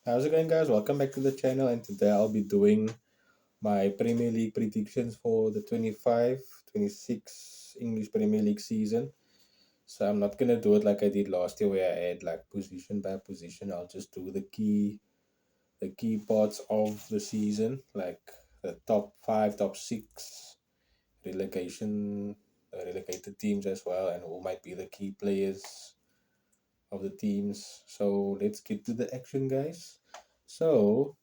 How's it going, guys? Welcome back to the channel, and today I'll be doing my Premier League predictions for the 25-26 English Premier League season. So I'm not gonna do it like I did last year, where I had like position by position. I'll just do the key parts of the season, like the top five, top six, relegation, relegated teams as well, and who might be the key players of the teams. So let's get to the action, guys. So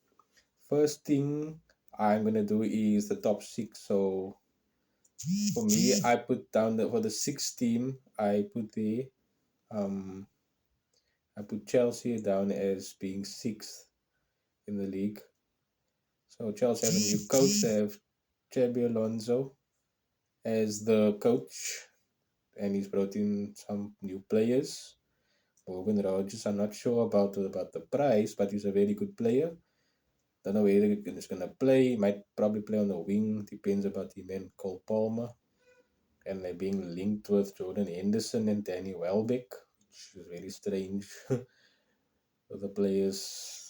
first thing I'm gonna do is the top six. So for me, I put down for the sixth team. Um I put Chelsea down as being sixth in the league. So Chelsea have a new coach. They have Xabi Alonso as the coach, and he's brought in some new players. Morgan Rogers, I'm not sure about the price, but he's a very good player. Don't know whether he's gonna play. Might probably play on the wing. Depends about him and Cole Palmer. And they're being linked with Jordan Henderson and Danny Welbeck, which is very strange for the players.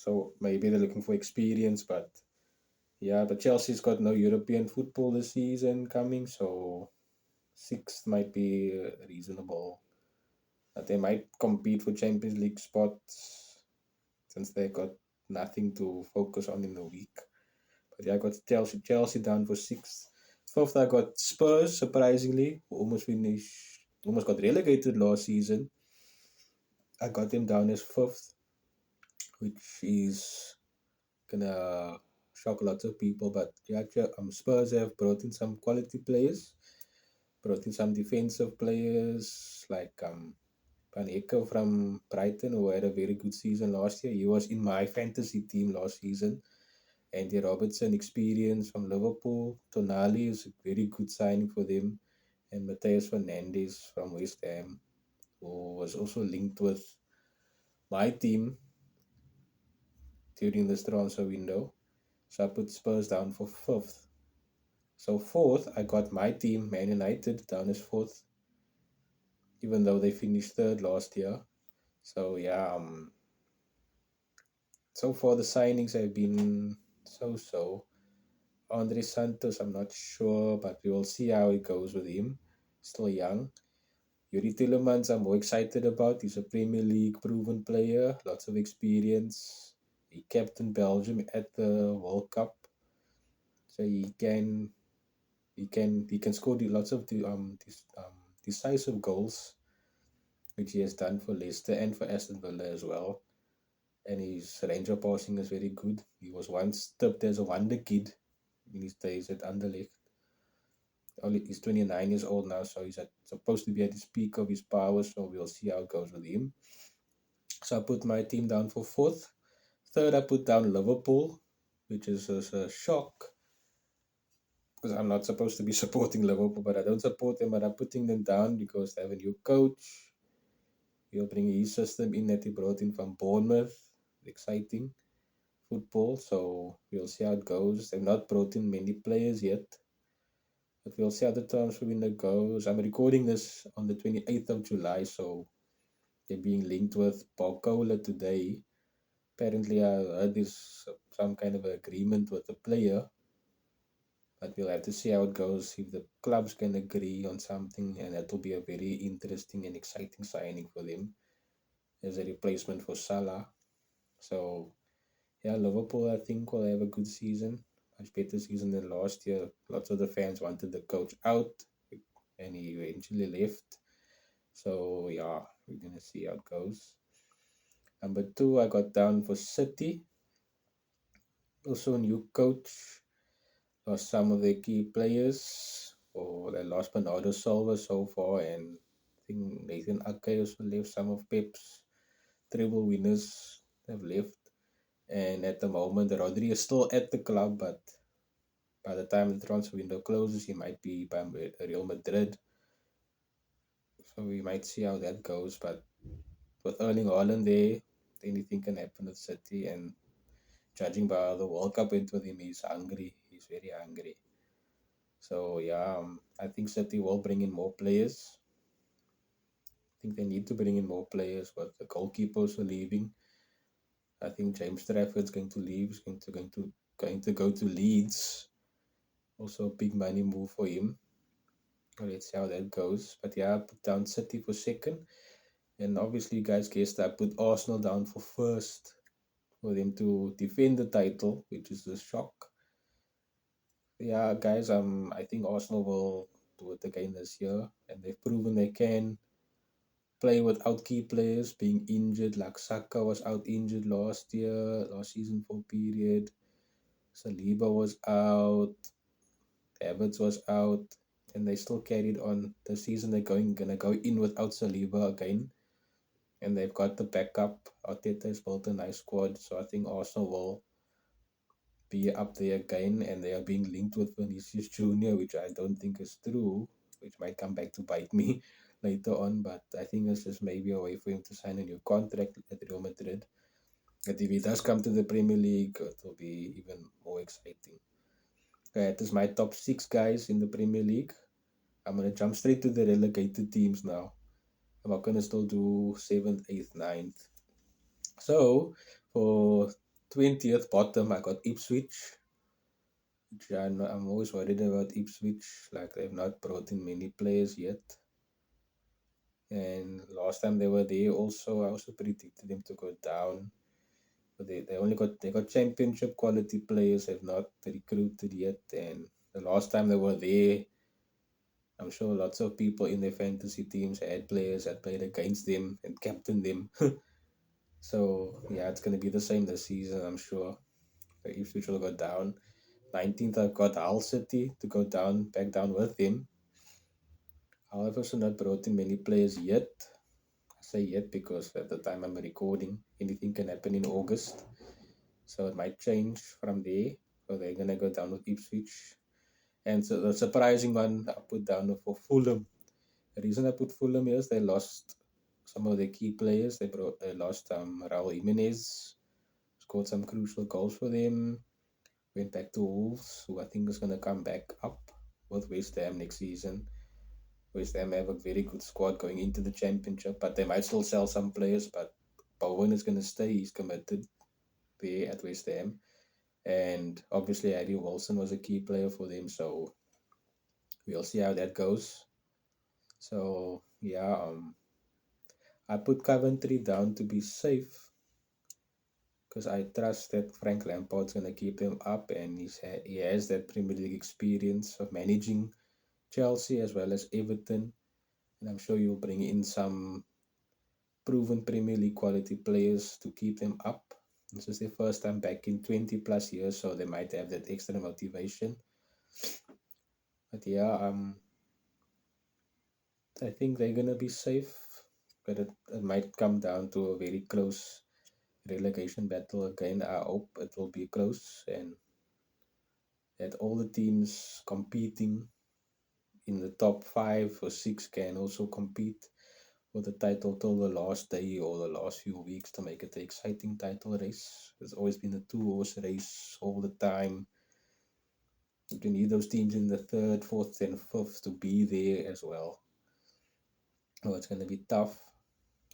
So maybe they're looking for experience, but yeah, but Chelsea's got no European football this season coming, so sixth might be reasonable. But they might compete for Champions League spots since they got nothing to focus on in the week. But yeah, I got Chelsea down for sixth. Fifth, I got Spurs, surprisingly, who almost got relegated last season. I got them down as fifth, which is gonna shock lots of people. But yeah, Spurs have brought in some quality players, brought in some defensive players like Van Ecke from Brighton, who had a very good season last year. He was in my fantasy team last season. Andy Robertson, experience from Liverpool. Tonali is a very good signing for them. And Mateus Fernandes from West Ham, who was also linked with my team during this transfer window. So I put Spurs down for fifth. So fourth, I got my team, Man United, down as fourth, even though they finished third last year. So yeah, so far the signings have been so. Andre Santos, I'm not sure, but we will see how it goes with him. Still young. Yuri Tillemans, I'm more excited about. He's a Premier League proven player, lots of experience. He captained Belgium at the World Cup, so he can score lots of decisive goals, which he has done for Leicester and for Aston Villa as well. And his range of passing is very good. He was once dubbed as a wonder kid in his days at Anderlecht. Only he's 29 years old now, so supposed to be at his peak of his powers. So we'll see how it goes with him. So I put my team down for fourth. Third, I put down Liverpool, which is a shock because I'm not supposed to be supporting Liverpool, but I don't support them. But I'm putting them down because they have a new coach. He'll bring his system in that he brought in from Bournemouth. Exciting football. So we'll see how it goes. They've not brought in many players yet, but we'll see how the transfer window goes. I'm recording this on the 28th of July, so they're being linked with Barcola today. Apparently, I heard there's some kind of agreement with the player, but we'll have to see how it goes. If the clubs can agree on something, and that will be a very interesting and exciting signing for them as a replacement for Salah. So, yeah, Liverpool, I think, will have a good season, much better season than last year. Lots of the fans wanted the coach out, and he eventually left. So, yeah, we're going to see how it goes. Number two, I got down for City. Also, a new coach. Lost some of their key players, or they lost Bernardo Silva so far, and I think Nathan Ake also left. Some of Pep's treble winners have left, and at the moment, Rodri is still at the club, but by the time the transfer window closes, he might be by Real Madrid. So we might see how that goes. But with Erling Haaland there, anything can happen with City, and judging by how the World Cup went with him, he's hungry. He's very hungry. So yeah, I think City will bring in more players. I think they need to bring in more players, but the goalkeepers are leaving. I think James Trafford's going to leave. He's going to go to Leeds. Also a big money move for him. Let's see how that goes. But yeah, I put down City for second. And obviously, you guys guessed I put Arsenal down for first for them to defend the title, which is a shock. Yeah, guys, I think Arsenal will do it again this year, and they've proven they can play without key players being injured. Like Saka was out injured last season for a period. Saliba was out, Havertz was out, and they still carried on the season. They're gonna go in without Saliba again, and they've got the backup. Arteta has built a nice squad, so I think Arsenal will be up there again, and they are being linked with Vinicius Junior, which I don't think is true, which might come back to bite me later on. But I think it's just maybe a way for him to sign a new contract at Real Madrid. But if he does come to the Premier League, it will be even more exciting. Okay, that is my top six guys in the Premier League. I'm gonna jump straight to the relegated teams now. I'm not gonna still do seventh, eighth, ninth. So for 20th bottom, I got Ipswich. Which I'm always worried about Ipswich. Like they've not brought in many players yet. And last time they were there, also I also predicted them to go down. But they got championship quality players. Have not recruited yet. And the last time they were there, I'm sure lots of people in their fantasy teams had players that played against them and captained them. So yeah, it's gonna be the same this season, I'm sure. Ipswich will go down. 19th, I've got Hull City to go down, back down with him. However, so not brought in many players yet. I say yet because at the time I'm recording, anything can happen in August. So it might change from there. So they're gonna go down with Ipswich. And so the surprising one I put down for Fulham. The reason I put Fulham is they lost some of their key players. They lost Raul Jimenez, scored some crucial goals for them. Went back to Wolves, who I think is gonna come back up with West Ham next season. West Ham have a very good squad going into the championship, but they might still sell some players. But Bowen is going to stay. He's committed there at West Ham. And obviously, Harry Wilson was a key player for them. So we'll see how that goes. So, yeah, I put Coventry down to be safe because I trust that Frank Lampard's going to keep them up and he has that Premier League experience of managing Chelsea as well as Everton. And I'm sure you'll bring in some proven Premier League quality players to keep them up. This is their first time back in 20 plus years, so they might have that extra motivation. But yeah, I think they're gonna be safe, but it might come down to a very close relegation battle again. I hope it will be close and that all the teams competing in the top five or six can also compete for the title till the last day or the last few weeks to make it an exciting title race. It's always been a two-horse race all the time. You need those teams in the third, fourth, and fifth to be there as well. Oh, it's going to be tough.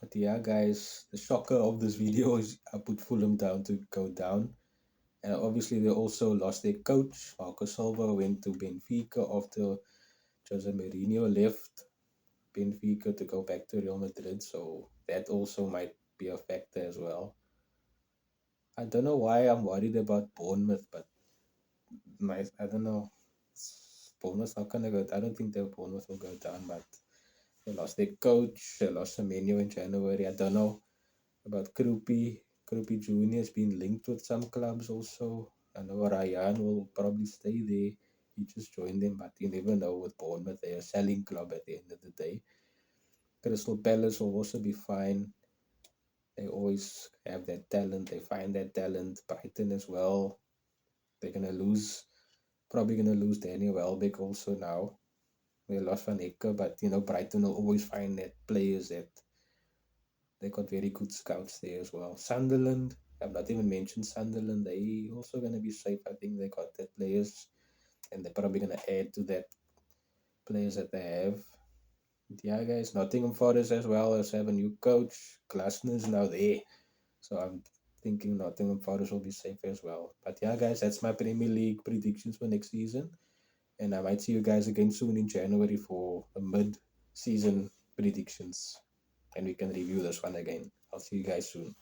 But yeah, guys, the shocker of this video is I put Fulham down to go down. And obviously, they also lost their coach. Marco Silva went to Benfica after Jose Mourinho left Benfica to go back to Real Madrid. So that also might be a factor as well. I don't know why I'm worried about Bournemouth, but I don't know. Bournemouth's not gonna go. I don't think that Bournemouth will go down, but they lost their coach. They lost Semenyo in January. I don't know about Krupi. Krupi Junior has been linked with some clubs also. I know Ryan will probably stay there. He just joined them, but you never know with Bournemouth. They're a selling club at the end of the day. Crystal Palace will also be fine. They always have that talent. They find that talent. Brighton as well. They're gonna lose. Probably gonna lose Daniel Welbeck also now. They lost Van Ecke, but Brighton will always find that players that they got very good scouts there as well. Sunderland, I've not even mentioned Sunderland. They also gonna be safe. I think they got that players, and they're probably gonna add to that players that they have. Yeah, guys, Nottingham Forest as well as have a new coach. Glasner's now there, so thinking Nottingham Forest will be safe as well. But yeah, guys, that's my Premier League predictions for next season. And I might see you guys again soon in January for a mid-season predictions. And we can review this one again. I'll see you guys soon.